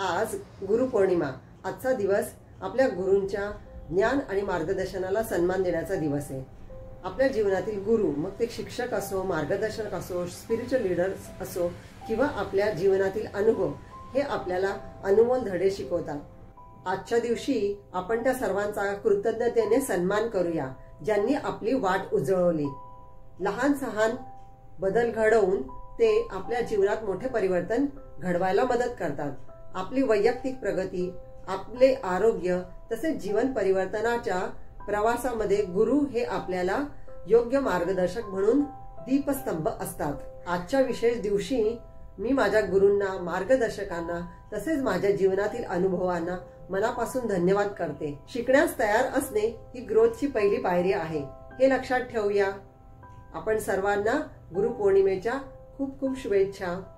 आज गुरुपौर्णिमा। आजचा दिवस आपल्या गुरूंच्या ज्ञान आणि मार्गदर्शनाला सन्मान देण्याचा दिवस आहे। आपल्या जीवनातील गुरु, मग ते शिक्षक असो, मार्गदर्शक असो, स्पिरिच्युअल लीडर्स असो किंवा आपल्या जीवनातील अनुभव, हे आपल्याला अनमोल धडे शिकवतात। आजच्या दिवशी आपण त्या सर्वांचा कृतज्ञतेने सन्मान करूया, ज्यांनी आपली वाट उजळवली। लहान सहान बदल घडवून ते आपल्या जीवनात मोठे परिवर्तन घडवायला मदत करतात। आपली वैयक्तिक प्रगती, आपले आरोग्य तसेच जीवन परिवर्तनाच्या प्रवासामध्ये गुरु हे आपल्याला योग्य मार्गदर्शक म्हणून दीपस्तंभ असतात। आजच्या विशेष दिवशी मी माझ्या गुरूंना, मार्गदर्शकांना तसेच माझ्या जीवनातील अनुभवांना मनापासून धन्यवाद करते। शिकण्यास तयार असणे ही ग्रोथची पहिली पायरी आहे, हे लक्षात ठेवूया। आपण सर्वांना गुरुपौर्णिमेच्या खूप खूप शुभेच्छा।